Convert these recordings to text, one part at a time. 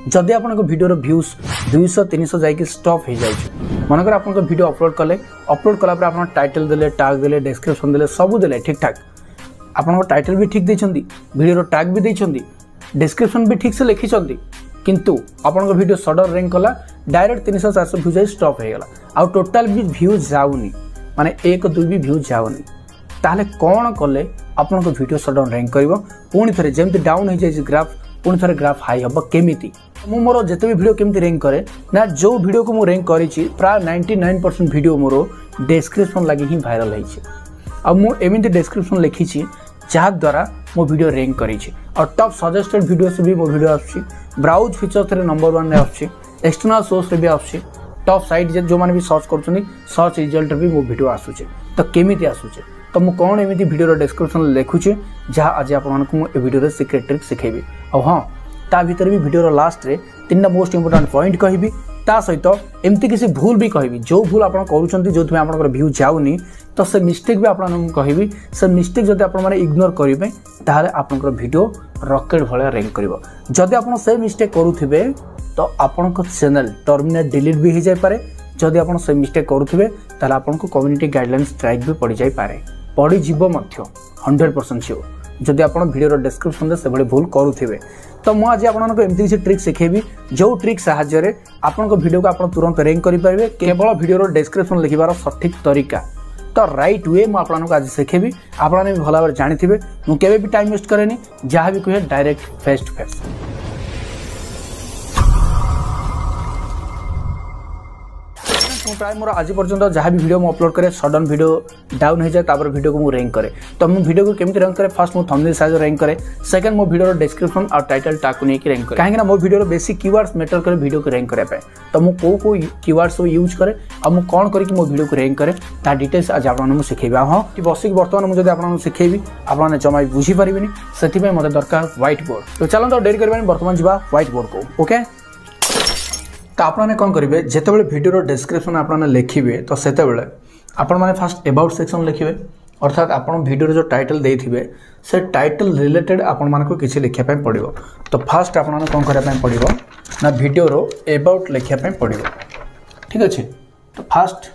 जदि आपन video views 200-300 जाइए स्टॉप हो जाए मनकर आप वीडियो अपलोड कलापर आप टाइटल देले टैग देले डिस्क्रिप्शन देले सब देले ठीक ठाक आपन टाइटल भी ठीक देछंती वीडियो टैग भी देछंती डिस्क्रिप्शन भी ठीक से लिखिछंती किंतु आपन वीडियो सडन रैंक कला डायरेक्ट 300-400 व्यूज स्टॉप हो गला आ टोटल भी व्यूज जाउनी माने 1-2 भी व्यूज जाउनी ताले कौन कले आपन वीडियो सडन रैंक करिवो पुणी थे जमती डाउन हो जाए ग्राफ पुणी थे ग्राफ हाई हम केमिति मु मोर जिते भी वीडियो केमती रैंक करे ना जो वीडियो को मु रैंक करी प्राय 99% वीडियो मोर डिस्क्रिप्शन लगे ही वायरल होइछे आ मु एमिति डिस्क्रिप्शन लिखी जहाँ द्वारा मो वीडियो रैंक करी और टॉप सजेस्टेड वीडियो से भी मो वीडियो आछी ब्राउज फीचर्स रे नंबर 1 रे आछी एक्सटर्नल सोर्स रे भी आछी टॉप साइट जो माने भी सर्च करछनी सर्च रिजल्ट भी मो वीडियो आसुचे तो केमिति आसुचे तो मु कौन एमिति वीडियो डिस्क्रिप्शन लिखुचे जहाँ आज आपको वीडियो सिक्रेट ट्रिक सिखेबी और हाँ ता भीतर भी वीडियो लास्ट रे 3टा मोस्ट इंपोर्टेंट पॉइंट कहबी ता सहित एमती किसी भूल भी कहबी जो भूल आप करूँ जो आप व्यू जाऊनी तो से मिस्टेक भी आपको कहबी से मिस्टेक जब आप इग्नोर करेंगे ताहले आपनकर वीडियो रॉकेट भाया रैंक करिवो जदि आप से मिस्टेक करुथिबे तो आपन चैनल टर्मिनेट डिलीट भी हो जाए पारे जदि आप से मिस्टेक करुथिबे ताहले आपनको कम्युनिटी गाइडलाइन स्ट्राइक भी पड़ जाए पारे पड़ी जीव मध्य 100% श्योर जदि आप वीडियो डिस्क्रिप्शन से भले भूल करुथिबे तो मुझे आज आपको एमती किसी ट्रिक सिखेबी जो ट्रिक साहाय्य आपन वीडियो को आप तुरंत रैंक करेंगे केवल वीडियो डिस्क्रिप्शन लिखार सठिक तरीका तो राइट वे मुझे आज सिखेबी आपने भी भल भाव जानी मुझे भी टाइम वेस्ट कैनि जहाँ भी कहे डायरेक्ट फेस टू फेस प्राय मोर आज पर्यंत जहाँ भी वीडियो अपलोड करे सडन वीडियो डाउन हो जाए वीडियो को रैंक करे तो मुझे वीडियो को केमती रैंक करे फर्स्ट मुझे थंबनेल साइज रैंक करे सेकंड मो वीडियो डिस्क्रिप्शन और टाइटल टैग को लेकर रैंक करे कहीं मो वीडियो बेसी कीवर्ड्स मैटर करे वीडियो को रैंक करने तो मुझे को कीवर्ड्स सब यूज करे और मुझे कौन करके मो वीडियो को रैंक करे ता डिटेल्स आज आपको शिखेबी हाँ कि बसिक बर्तमान मुझे आपको शिखेबी आपने जमा बुझी पारे से मत दरकार व्हाइट बोर्ड तो चलते डेरी करें बर्तमान जा व्हाइट बोर्ड को ओके तो आपने कौन करेंगे जितेबाला वीडियो डिस्क्रिप्शन आपने लिखे तो से आपने फास्ट अबाउट सेक्शन लिखे अर्थात आप वीडियो जो टाइटल देते से टाइटल रिलेटेड आपण मानको किसी लिखापी पड़ो तो फास्ट आपने कौन करने पड़ो ना वीडियो अबाउट लिखापी पड़ो ठीक अच्छे तो फास्ट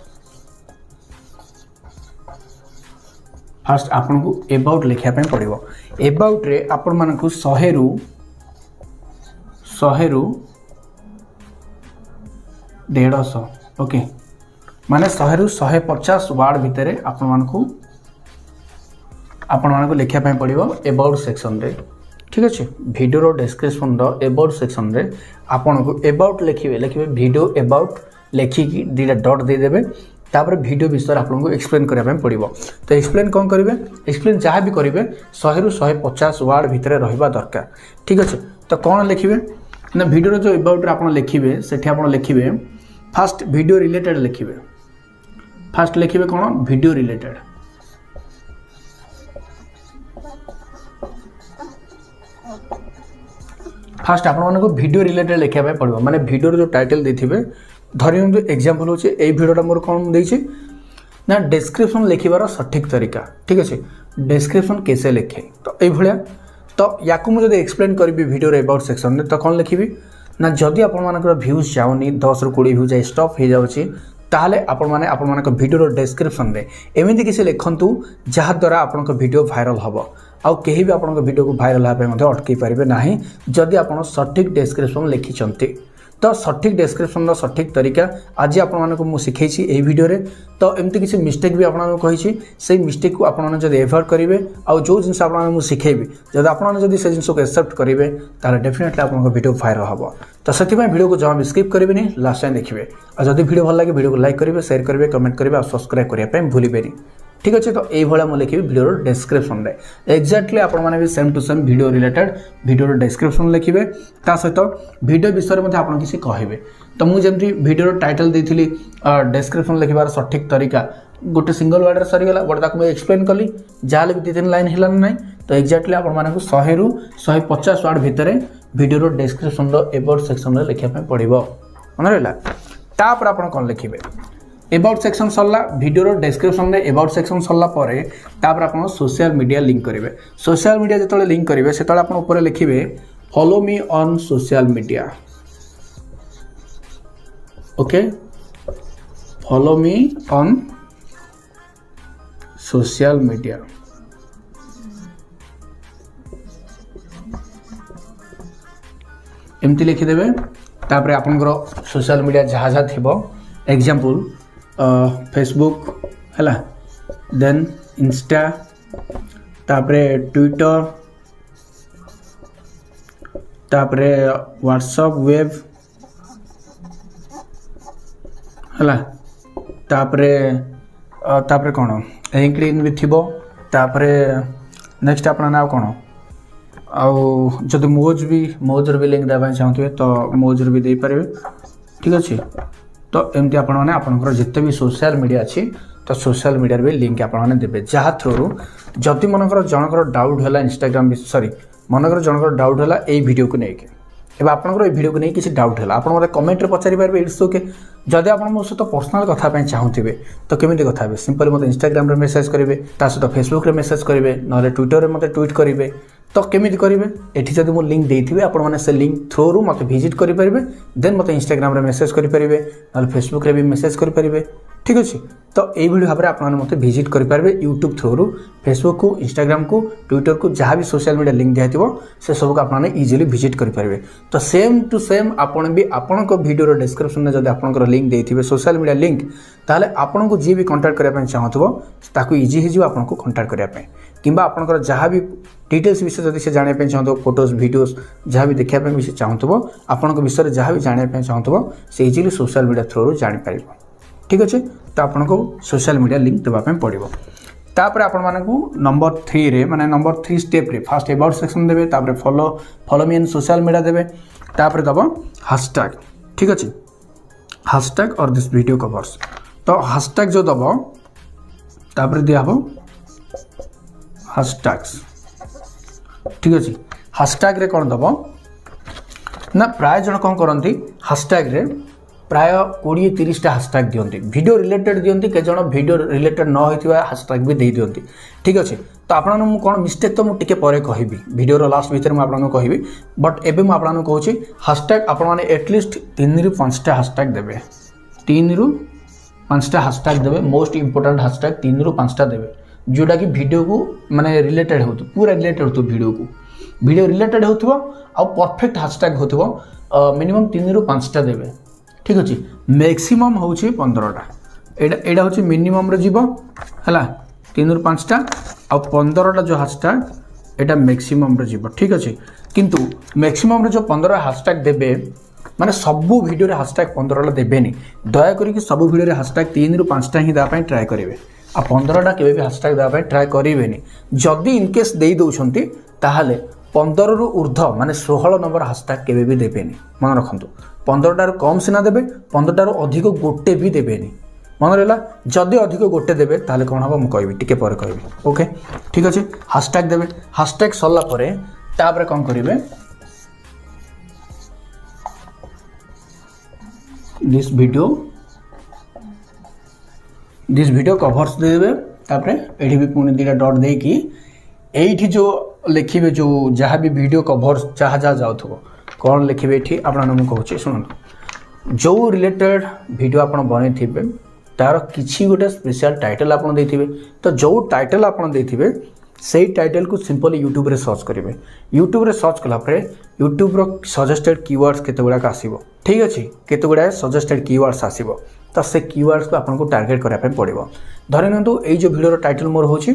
आपन को अबाउट लिखापी पड़ो अबाउट रे आपण मानको 100 रु 150 ओके माने 100 रु 150 वार्ड भितर आपण लिखापी पड़ो अबाउट सेक्शन रे ठीक अच्छे वीडियो डिस्क्रिप्शन अबाउट सेक्शन रे आपण को अबाउट लिखे वीडियो अबाउट लिखिकी 2टा डॉट देदेवे तापर वीडियो विषय आपको एक्सप्लेन करने पड़ो तो एक्सप्लेन कौन करेंगे एक्सप्लेन जहाँ भी करेंगे 100 रु 150 वार्ड भितर रहा दरकार ठीक अच्छे तो कौन लिखे ना वीडियो जो अबाउट आप लिखे से आप लिखे फास्ट वीडियो रिलेटेड लिखे फास्ट लिखे कौन वीडियो रिलेटेड फास्ट आपको वीडियो रिलेटेड लिखापी पड़ो माने वीडियो जो टाइटल देते धरतु एग्जांपल होचे ए वीडियोटा मोर कौन देछि ना डिस्क्रिप्शन लिखार सठिक तरीका ठीक अच्छे डिस्क्रिप्शन कैसे लिखे तो ये तो या मुझे एक्सप्लेन करी वीडियो अबाउट सेक्शन में तो कौन लिखी ना जदि आप व्यूज जाऊनी 10 रु 20 व्यूज स्टॉप हो जाऊँगी ताहले आपण वीडियो डिस्क्रिप्शन में एमती किसी लिखंतु जहाँ द्वारा आपण वीडियो वायरल हम आउ कहीं भी आपण वीडियो को वायरल होगा अटकई पारे ना जदि आप सठिक डिस्क्रिप्शन लिखिं तो सठिक डिस्क्रिप्शन सठिक तरीका आज आपको शिखई ये वीडियो रे तो एमती किसी मिस्टेक भी आपको कही से मिस्टेक को आपने जब एवॉइड करेंगे और जो जिन आपको शिखेबी जब आपने से जिन को एक्सेप्ट करेंगे ताहले डेफिनेटली आपको वीडियो वायरल हम तो से वीडियो को जमा भी स्किप करेंगे लास्ट टाइम देखिए और जब वीडियो भल लगे वीडियो को लाइक करेंगे शेयर करेंगे कमेंट करेंगे और सब्सक्राइब करने भूलें ठीक अच्छे तो ये मुझे लिखी वीडियो डिस्क्रिप्शन में एक्जाक्टली आपने भी same to same video related video description लिखे ता सहित वीडियो विषय में आप किसी कहे तो मुझे जमी वीडियो टाइटल देती डिस्क्रिप्शन लिखार सठिक तरीका गोटे सिंगल वर्ड रे सरीगला बट मुझे एक्सप्लेन कली जहाँ भी 2-3 लाइन है ना तो एक्जाक्टली आपको 100 रु 150 वार्ड भितर वीडियो डिस्क्रिप्शन अबाउट सेक्शन में लिखापी पड़ो मन रहा तापर आप कौन लिखे अबाउट सेक्शन सरला वीडियो डिस्क्रिप्शन में अबाउट सेक्शन सरला परे तापर आप सोशल मीडिया लिंक करेंगे सोशल मीडिया जो लिंक करेंगे से ऊपर लिखे follow me on social media okay follow me on social media एमती लिखिदेवे तापर आपनकर सोशल मीडिया जहाँ जहाँ थी एग्जांपल फेसबुक है देन इंस्टा तापर ट्विटर तापर व्हाट्सएप वेब है तापर कौन लिंक्डइन भी थी तापर नेक्स्ट अपना ना कौन आउ जब मोजर भी लिंक देवा चाहते तो मोजर भी दे पारे ठीक अच्छे तो एमती आपंकर जिते भी सोशल मीडिया अच्छी तो सोशल मीडिया भी लिंक आपने देवे जहाँ थ्रू जदि मनकर जनकर डाउट है इंस्टाग्राम सॉरी मनकर जनकर डाउट है यही वीडियो को लेकिन एवं आपंकर वीडियो को नहीं किसी डाउट है आप मतलब कमेंट रे पचारि पारे इट्स ओके जदि आप मो सहित पर्सनाल कथा चाहूबे तो केमी कथा हे सिंपल मत इंस्टाग्राम रे मेसेज करेंगे सहित फेसबुक रे मेसेज करेंगे ना ट्विटर रे मत ट्वीट करेंगे तो केमी करेंगे एठी जब मुझे लिंक देते आपण मैंने से लिंक थ्रू मत विजिट करेंगे देन मत इंस्टाग्राम रे मेसेज करेंगे ना फेसबुक रे भी मेसेज करेंगे ठीक अच्छे तो यही भाव में आपने मत विजिट करेंगे यूट्यूब थ्रू फेसबुक को इंस्टाग्राम को ट्विटर को जहाँ भी सोशल मीडिया लिंक दिखाई से सबको आपने इजिली विजिट करेंगे तो सेम टू सेम आपण भी आपण वीडियो डिस्क्रिप्शन में जब आपंकर लिंक देते सोशल मीडिया लिंक ताहले आपन को जी भी कांटेक्ट करने चाहूथबो ताकू इजी हो आपन को कांटेक्ट करने किंबा आपनकर जहाँ भी डिटेल्स विषय जब से जानापी चाहूब फोटोज वीडियोस जहाँ भी देखापी भी चाहूब आपण विषय जहाँ भी जानापी चाहूब से इजिली सोशल मीडिया थ्रू जापर ठीक अच्छे तो आपन को सोशल मीडिया लिंक देवाई पड़ो तापर आपण नंबर 3 रे माने नंबर 3 स्टेप रे फर्स्ट अबाउट सेक्शन देबे तापर फॉलो मी इन सोशल मीडिया देबे तापर दबो हैशटैग ठीक अच्छे हैशटैग और दिस वीडियो कवर्स तो हैशटैग जो दबो तापर दिया हो हैशटैग्स ठीक अच्छे हैशटैग रे कौन दबो ना प्राय जन कौन करती हैशटैग रे प्राय 20-30 टा हैशटैग दियंती वीडियो रिलेटेड दियंती के जन वीडियो रिलेटेड न होइतिबा हैशटैग भी दे दियंती ठीक अच्छे तो आपन मु कोन मिस्टेक तो मु टिके परे कहबी वीडियो रो लास्ट भीतर मु आपन को कहबी बट एबे मु आपन को कहूची हैशटैग आपन माने एटलीस्ट 3 रु 5 टा हैशटैग देबे 3 रु 5 टा हैशटैग देबे मोस्ट इंपोर्टेंट हैशटैग 3 रु 5 टा देबे जोटा कि वीडियो को माने रिलेटेड होतो पूरा रिलेटेड होतो वीडियो रिलेटेड होतो आ परफेक्ट हैशटैग होतो मिनिमम 3 रु 5 टा देबे ठीक अच्छे मैक्सिमम हूँ 15टा एटा हूँ मिनिमम रे जीव है 3 रु 5 टा आ 15टा जो हैशटैग एटा मैक्सिमम रे जीव ठीक अच्छे किंतु मैक्सिमम रे जो 15 हैशटैग देबे माने सबू वीडियो रे हैशटैग 15टा देबेनी दया करी सबू वीडियो रे हैशटैग 3 रु 5 टा ही देबा ट्राए करेंगे आ 15टा केबे भी हैशटैग देबा ट्राए करेंगे जदि इनकेस दे दउछंती ताहाले 15 रु ऊर्ध्व माने 16 नंबर हैशटैग केबे भी देबेनी मन रखंतु 15टार कम सिना देबे 15टार अधिक गोटे भी देबेनी मन रहा जदि अधिक गोटे देबे ताले कौन हम कहबी टिके पर कहबी ओके ठीक अच्छे हैशटैग देबे हैशटैग सरला परे तापर कौन करेंगे दिस वीडियो कवर्स देबे तापर एठी भी पुणी 2टा डॉट दे कि एठी जो लिखिबे जो जहाँ भी वीडियो कवर्स जहाँ जहाँ जाउथबो कौन लिखे ये आपको कहूँ शुणु जो रिलेटेड वीडियो आप बनई तार किसी गोटे स्पेशल टाइटल आप तो जो टाइटल आप से टाइटल को सिंपली यूट्यूब रे सर्च करेंगे यूट्यूब रे सर्च कलापर यूट्यूब रो सजेस्टेड कीवर्ड्स केते गुड़ाक आसीबो ठीक अच्छे केते गुड़ा सजेस्टेड कीवर्ड्स आसीबो तो से कीवर्ड्स को आपको टार्गेट करने पड़ो धरि नियंतु एई जो वीडियो टाइटल मोर होची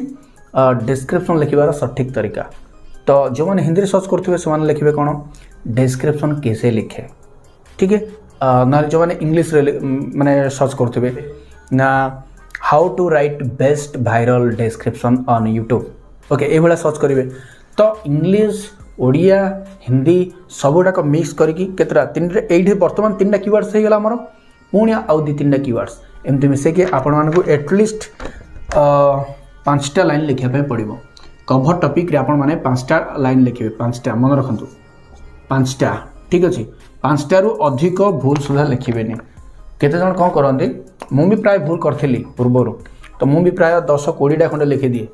डिस्क्रिप्शन लिखिबार सठिक तरीका तो जो मैंने हिंदी सर्च करुवे से लिखे कौन डिस्क्रिप्शन कैसे लिखे ठीक है ना जो मैंने इंग्लिश माने सर्च करुवे ना how to write best viral description on YouTube okay ये भाया सर्च करेंगे तो इंग्लिश ओडिया हिंदी सबुटाक मिक्स करके ये बर्तमान 3टा कीवर्ड्स हो गला आमर पुणी आउ 2-3टा कीवर्ड्स एमती मिसेक आपण एटलिस्ट 5टा लाइन लिखापी पड़ो कभर टॉपिक रे आपण माने 5टा लाइन लिखे 5टा मन रखु 5टा ठीक अच्छे 5टा रु अधिक भूल सुधा लिखेनि केते जन कौन करते मुझे प्राय भूल करी पूर्वर तो मुझे प्राय 10-20टा खंडे लिखि दिए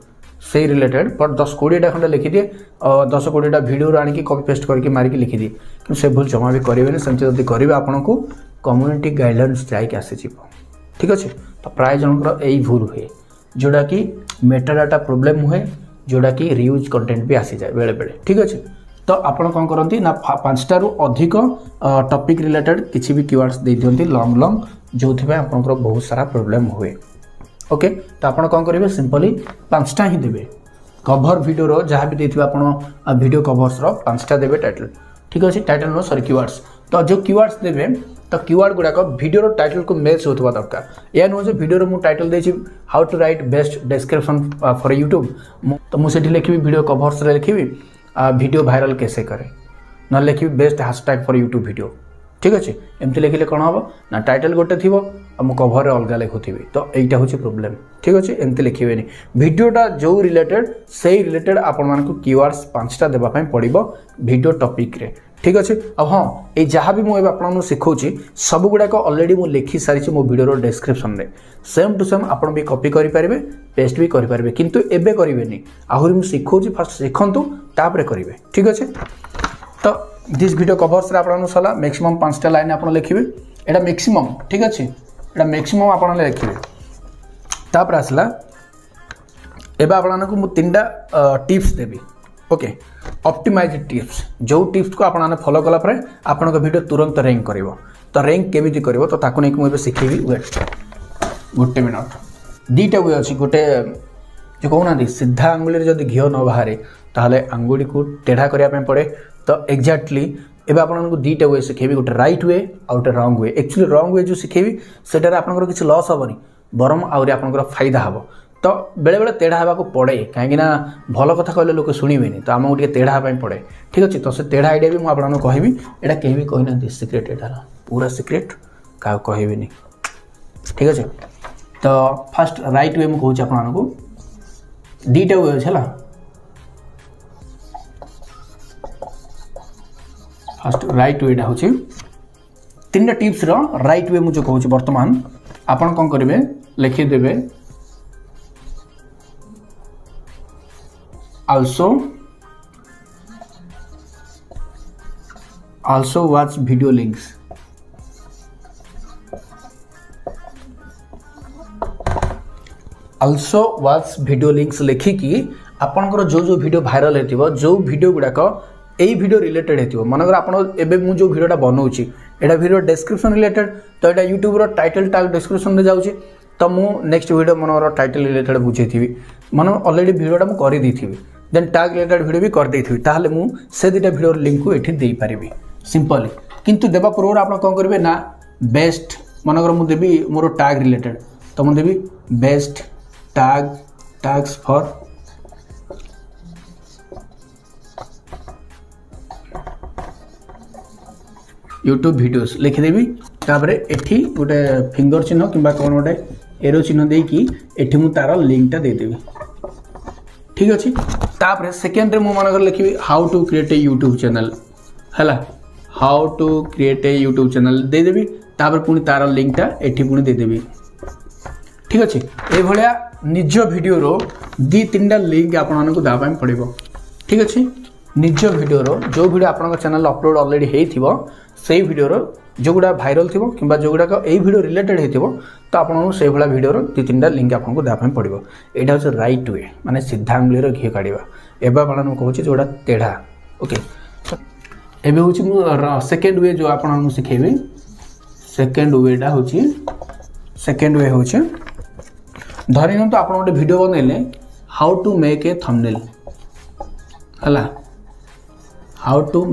से रिलेटेड बट 10-20टा खंडे लिखि दिए 10-20टा वीडियो आनिकी कॉपी पेस्ट करके मारिकी लिखि दिए कि से भूल जमा भी करेंगे सेमती जब करेंगे आपन को कम्युनिटी गाइडलाइन स्ट्राइक आसी ठीक अच्छे। तो प्राय जनकर यही भूल हुए जोड़ा कि मेटा डाटा प्रोब्लेम हुए जोड़ा कि रियूज कंटेंट भी आसी जाए बेले बेले ठीक अच्छे। तो आपण कौन करती ना 5टा रु अधिक टॉपिक रिलेटेड किसी भी कीवर्ड्स दे दियंती लॉन्ग लॉन्ग जो आपंकर बहुत सारा प्रोब्लेम हुए ओके। तो आप कौन करेंगे सिंपली 5टा ही देवे कवर वीडियो जहाँ भी देते आप वीडियो कवर्स 5टा देवे टाइटल ठीक अच्छे। टाइटल नो सॉरी कीवर्ड्स तो जो कीवर्ड्स देवे तो कीवर्ड गुड़ाक वीडियो टाइटल को मैच होता दरकार या नुह वीडियो मु टाइटल देछि how to write best description for YouTube तो मुझे लिखी वीडियो कवर्स लिखी वीडियो वायरल कैसे करे ना लिखी best hashtag for YouTube video ठीक अच्छे। एमती लिखिले कौन हम ना टाइटल गोटे थी कवर अलग लिखुवी तो यहाँ हूँ प्रोब्लेम ठीक अच्छे। एमती लिखे वीडियोटा जो रिलेटेड से रिलेटेड आपण कीवर्ड्स 5टा देवाई पड़ो वीडियो टॉपिक रे ठीक अच्छे। अब हाँ ये जहाँ भी मुझे आपको शिखाऊँ सब गुड़ाक ऑलरेडी मुझे लिखी सारी मो वीडियो डिस्क्रिप्शन में सेम टू सेम आप भी कॉपी करेंगे पेस्ट भी करेंगे किंतु एबे करेंगे आहरी मुझे शिखाऊँ फास्ट शिखु तापर करेंगे ठीक अच्छे। तो दिस वीडियो कवर्स आपको सला मैक्सिमम 5टा लाइन आप लिखे यहाँ मैक्सिमम ठीक अच्छे यहाँ मैक्सिमम आप लिखे तापर आसला एवं आपको 3टा टिप्स देवी ओके। ऑप्टिमाइज टिप्स जो टिप्स को आप फॉलो कलापर आपण वीडियो तुरंत रैंक कर तो रैंक केमी कर तो ताकू नहीं मुझे शिखेबी वेट गोटे मिनट 2टा वे अच्छी गोटे जो कहना सीधा आंगुली जब घी न बाहर ताहले आंगुली को टेढ़ा करने पड़े तो एक्जाक्टली एवं आपको 2टा वे शिखेबी गोटे राइट वे और गोटे रंग वे एक्चुअली रंग वे जो शिखेबी सेटार आपंकर किसी लॉस हेनी बरम आउरी आपंकर फायदा हम तो बेले बेले तेढ़ा हाँको पड़े कहीं भल कथा कहले लोक शुणवे तो आमको टे तेढ़ा हाँपाई पड़े ठीक अच्छे। तो से तेढ़ा आइडिया भी मुझे कहबी यहाँ कहीं कहना सिक्रेट यहाँ पूरा सिक्रेट क्या कहबी ठीक अच्छे। तो फास्ट राइट वे मुझे आपको 2टा वे अच्छे फास्ट राइट वेटा हूँ 3टा टिप्स राइट वे मुझे कहूँ बर्तमान आपन कौन करेंगे लिखिदेवे also watch video links also watch video links लिखिकी आपनकर जो जो वीडियो वायरल होतिबो जो वीडियो गुड़ाक यही वीडियो रिलेटेड होतिबो मनकर आपण एबे मु जो वीडियोटा बनौछि एटा वीडियो डिस्क्रिप्शन रिलेटेड तो एटा यूट्यूब रो टाइटल टैग डिस्क्रिप्शन रे जाउछि तो मु नेक्स्ट वीडियो मनर टाइटल रिलेटेड बुझेथिबी मन ऑलरेडी वीडियोटा मु करि देथिबी देन टैग रिलेटेड वीडियो भी कर देथिबी ताहले मु से 2टा वीडियो लिंक को एठी देई परिबी सिंपली किंतु देबा पूर्व आप कौन करेंगे ना बेस्ट मनकर मु देबी मोर टैग रिलेटेड तो मु देबी best tags for YouTube videos लिखिदेवी तापर एठी गोटे फिंगर चिन्ह किंबा कौन गोटे एरो चिन्ह देकी एठी मु तार लिंकटा देदेवी ठीक अच्छे। तापर सेकेंड रे मु मनकर लिखी how to create a YouTube channel है how to create a YouTube channel देदेवी तापर पुणी तार लिंकटा एठी पुणी देदेवी ठीक अच्छे। ये भाया निज वीडियो रो 2-3टा लिंक आपको देवाई पड़ो ठीक अच्छे। निज वीडियो रो जो वीडियो आपन चैनल अपलोड ऑलरेडी हेइथिबो से वीडियो रो जो गुड़ा भाइराल थी कि जो गुड़ाक यही वीडियो रिलेटेड हो तो आपको से भाया वीडियो 2-3टा लिंक आपको देवाई पड़ो यहाँ हूँ राइट वे माने सीधा आंगुली घी काढ़ा एवं कहूँ जोड़ा तेढ़ा ओके। एवं हूँ सेकेंड वे जो आपको शिखेबी सेकेंड वेटा हूँ सेकेंड वे हूँ धरी तो आप गोटे वीडियो बनइले how to make a thumbnail है how to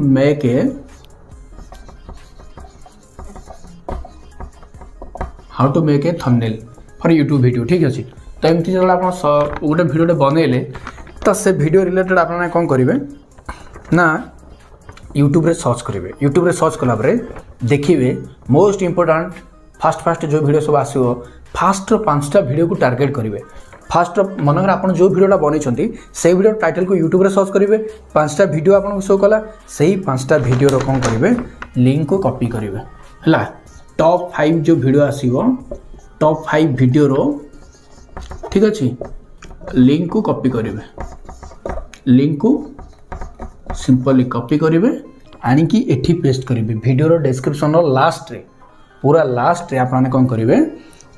make a thumbnail for YouTube video ठीक अच्छे। तो एमती जो आप गोटे वीडियो बनइले तो से वीडियो रिलेटेड आप कौन करेंगे ना यूट्यूब रे सर्च करेंगे यूट्यूब रे सर्च कला देखिए मोस्ट इंपोर्टेंट फास्ट जो वीडियो सब आसो फास्ट 5टा वीडियो को टार्गेट करेंगे फास्ट मनकर आप जो वीडियोटा बनई से वीडियो टाइटल को यूट्यूब रे सर्च करेंगे 5टा वीडियो आपको शो कला से ही 5टा वीडियो कौन करेंगे लिंक को कॉपी करेंगे है टॉप 5 जो वीडियो आसीबो टॉप 5 वीडियो रो ठीक अच्छे लिंक को कॉपी करेंगे लिंक को सिंपली कॉपी करेंगे आनिकी एठी पेस्ट करेंगे वीडियो रो डिस्क्रिप्शन रो लास्ट रे पूरा लास्ट रे आपने कौन करेंगे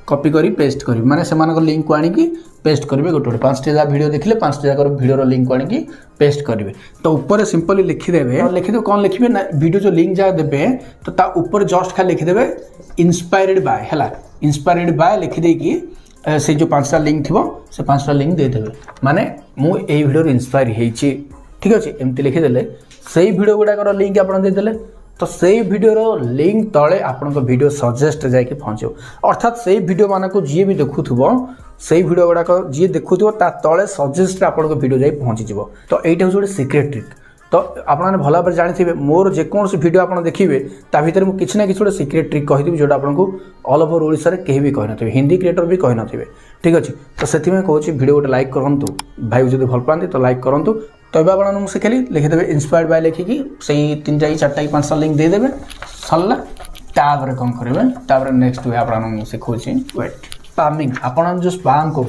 कॉपी करी पेस्ट करेंगे माने से लिंक को आनिकी पेस्ट करेंगे गोटे गोटे 5टी जगह वीडियो देखिले 5टी जगह वीडियो लिंक को आनिकी पेस्ट करेंगे तो ऊपर सिंपली लिखिदेवे लिखिदे कौन लिखिबे ना वीडियो जो लिंक जहाँ देवे तो ता ऊपर जस्ट खाली लिखिदेवे इंस्पायर्ड बाय है इंस्पायर्ड बाय लिखिदे कि से जो 5टा लिंक थी से 5टा लिंक देदेवे माने मु ए वीडियो इंस्पायर होइछि ठीक अच्छे एमती लिखिदेले से वीडियो गुड़ाकर लिंक आप देदेले तो से वीडियो लिंक तले आपण वीडियो सजेस्ट जाकि पहुँचो अर्थात से वीडियो मान को जी भी देखुव से वीडियो गुड़ाक जी देखुव तले सजेस्ट आपण वीडियो जाए पहुँची तो यहाँ हूँ गोटे सिक्रेट ट्रिक तो आपने भल भाव जानी मोर जेकोसी वीडियो आप देखिए ता भर मुझे किसी ना कि सिक्रेट ट्रिक कहीदेवी जोटा आपको ऑल ओवर ओडिशा रे कहीं भी कही न हिंदी क्रिएटर भी कही न ठीक अच्छे तो से कहूँ वीडियो गोटे लाइक करूँ भाई जो भल पाती तो लाइक करूँ तो ये आपको शिखेली लिखिदेवे इंस्पायर्ड बाय लिखिकी से 3टा 4टा 5टा लिंक देदेवे सरला तापर कौन करेंगे नेक्स्ट वे आपको शिखा वेट स्पैमिंग आपन जो स्पैम कर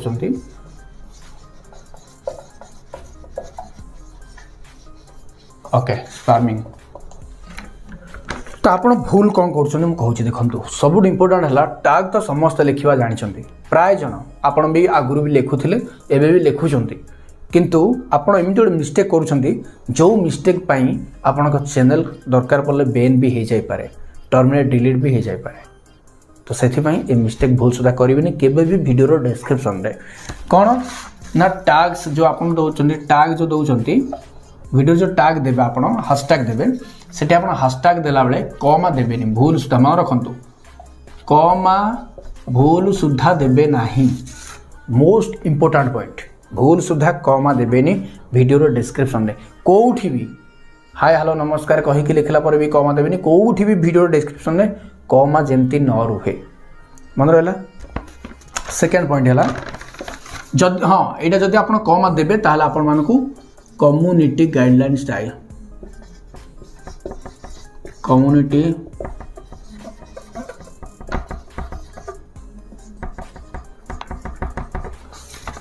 ओके स्पैमिंग तो आप भूल कौन कर देखो सब इम्पोर्टाट है टैग तो समस्त लिखा जानते प्राय जन आपण भी आगुरी भी लिखुले एवं भी लिखुंट किंतु आपण एमती गोटे मिस्टेक करुँच जो मिस्टेक आपण चैनल दरकार पड़े बैन भी हो जाए टर्मिनेट डिलीट भी हो जाए तो से मिस्टेक भूल सुधा करेंगे केवे भी वीडियो डिस्क्रिप्शन रे कौन ना टैग्स जो आप टैग जो दौरान वीडियो जो टैग देवे आप हैशटैग देवे से हैशटैग देला बेले कमा देवे भूल सुधा मन रखु कमा भूल सुधा देवे नहीं मोस्ट इंपोर्टेंट पॉइंट भूल सुधा कमा देवेनि वीडियो डिस्क्रिप्शन रे कोठी भी हाय हेलो नमस्कार कहीकि लिखला पर भी कमा देवेनि कोठी भी वीडियो डिस्क्रिप्शन रे कमा जेमती न रुहे मन रहा सेकेंड पॉइंट है जद हाँ यहाँ जब आप कमा देवे ताहले आपण मानकु community guideline style community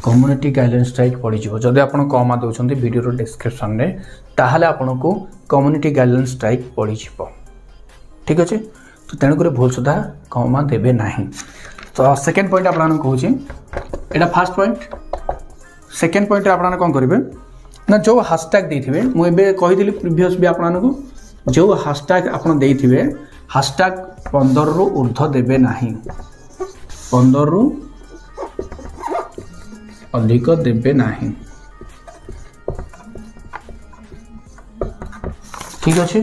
community guideline strike पड़ जाए जदि आप कमा दौरान वीडियो डिस्क्रिप्शन में ताहले आपन को कम्युनिटी गाइडलाइन स्ट्राइक पड़ जाए ठीक अच्छे तो तेणुक भूल सुधा कमा देवे ना तो सेकेंड पॉइंट आपको कहूँ यहाँ फास्ट पॉइंट सेकेंड पॉइंट आप कौन करेंगे ना जो हैशटैग देते मुझे कही प्रीवियस भी आपको जो हैशटैग आप देते हैशटैग 15 रु ऊर्ध्व देवे ना 15 रु अधिक देवे ना ठीक अच्छे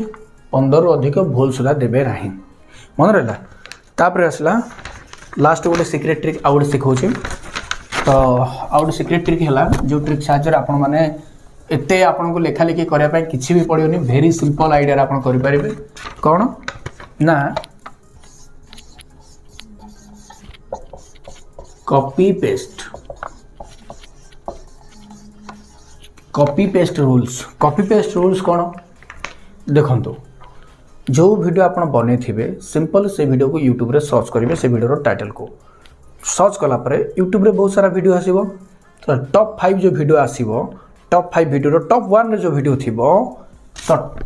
15 रु अधिक भूल सुधा देवे ना मन रहा तापर आसला लास्ट गोटे सिक्रेट ट्रिक आउ गोटे शिखाऊँ तो आउ गोटे सिक्रेट ट्रिक है जो ट्रिक साहाय्य आपण मैंने एते आपन को लेखा लेखी करने किसी भी पड़ोनी भेरी सिंपल आइडिया आप करें कौन ना कॉपी पेस्ट रूल्स कौन देखो जो वीडियो आप बने थे सिंपल से वीडियो को यूट्यूब रे सर्च करेंगे से वीडियो टाइटल को सर्च कलापर यूट्यूब रे बहुत सारा वीडियो आसो तो टॉप 5 जो वीडियो आसो टॉप 5 वीडियो टॉप 1 रे जो वीडियो थी तो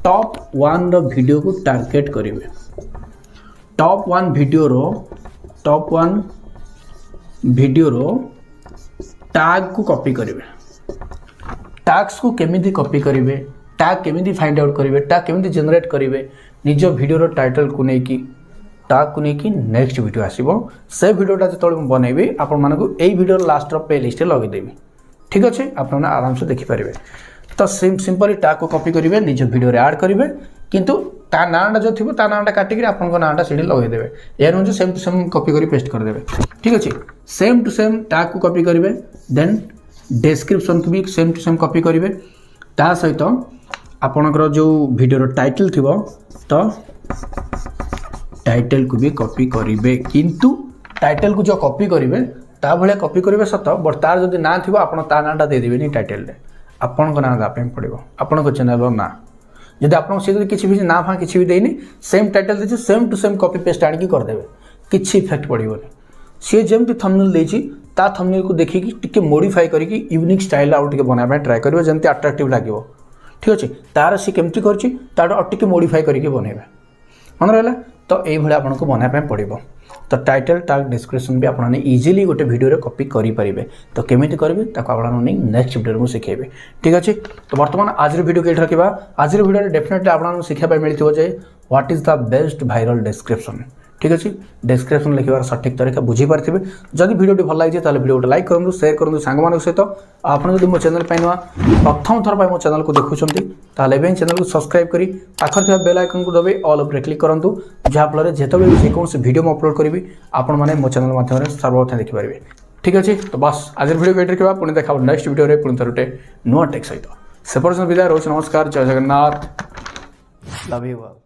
टॉप 1 रो वीडियो को टारगेट करेंगे टॉप 1 वीडियो रो टैग को कॉपी करेंगे टैग्स को केमिति कॉपी करेंगे टैग केमिति फाइंड आउट करेंगे टैग केमिति जनरेट करेंगे निज वीडियो रो टाइटल को लेकिन टैग को लेकिन नेक्स्ट वीडियो आसीबो से वीडियोटा जो बनैबी आपण मानकु एई वीडियो लास्ट रो प्ले लिस्ट लगे देबी ठीक अच्छे आप आराम से देखिपारे तो सिंपली टैग को कॉपी करेंगे निज वीडियो रे ऐड करेंगे किंतु ता नाटा जो थी ता नाटा काटिक आपन नाटा से लगेदेवे या नुह सेम टू सेम कॉपी कर पेस्ट करदे ठीक अच्छे सेम टू सेम टैग को कॉपी करेंगे देन डिस्क्रिप्शन को भी सेम टू सेम कॉपी करेंगे ता सहित आपणकर जो वीडियो टाइटल थी तो टाइटल को भी कॉपी करेंगे किंतु टाइटल को जो कॉपी करेंगे ता भाया कॉपी करेंगे सत बट तार जब ना थी आप नाटा देदेवे टाइटल रे आपण ना देवाई पड़ो आपण चैनल ना जब आप किसी भी ना फा किसी भी देनी सेम टाइटल दे same to same copy paste आनिकी करदे किसी इफेक्ट पड़ोनी सी जमी थंबनेल देछि ता थंबनेल को देखिकी टिके मॉडिफाई करके यूनिक स्टाइल आउ टिके बनाबा ट्राई करिवो जेंति अट्रैक्टिव लागिवो ठीक अच्छे तार सी केमती करछि तार टिके मॉडिफाई करके बनैबा मन रहा तो ये आपको बनाया पड़ो। तो टाइटल टैग डिस्क्रिप्शन भी आपने इजिली गोटे वीडियो कॉपी करेंगे। तो केमी करेंगे नहीं नेक्स्ट वीडियो को शिखेबे। ठीक अच्छे। तो बर्तमान आज वीडियो के रखा। आज वीडियो डेफिनेटली आपको शिखापी मिलता है what is the best viral description. ठीक अच्छे। डिस्क्रिप्शन लिखार सठिक तरीका बुझीपारे। जब वीडियो भल लगे तो वीडियो लाइक करूँ, शेयर करूँ सांग सहित। आप मो चैनल नुआ प्रथम थर मो चैनल को देखुंत चैनल को सब्सक्राइब करी पाखर बेल आइकन को दबाई ऑल उपर क्लिक करूँ जहाँफल जिते जेकोसी वीडियो मैं अपलोड करी आपण मैंने मो चैनल माध्यम सर्वप्रथम देखिपारे। ठीक अच्छे। तो बस आज वीडियो ये रखा पुणी देखा नेक्स्ट वीडियो पुणी थोड़े नुआ टेक सहित। से पर्यटन विदाय रोज। नमस्कार। जय जगन्नाथ। Love you all.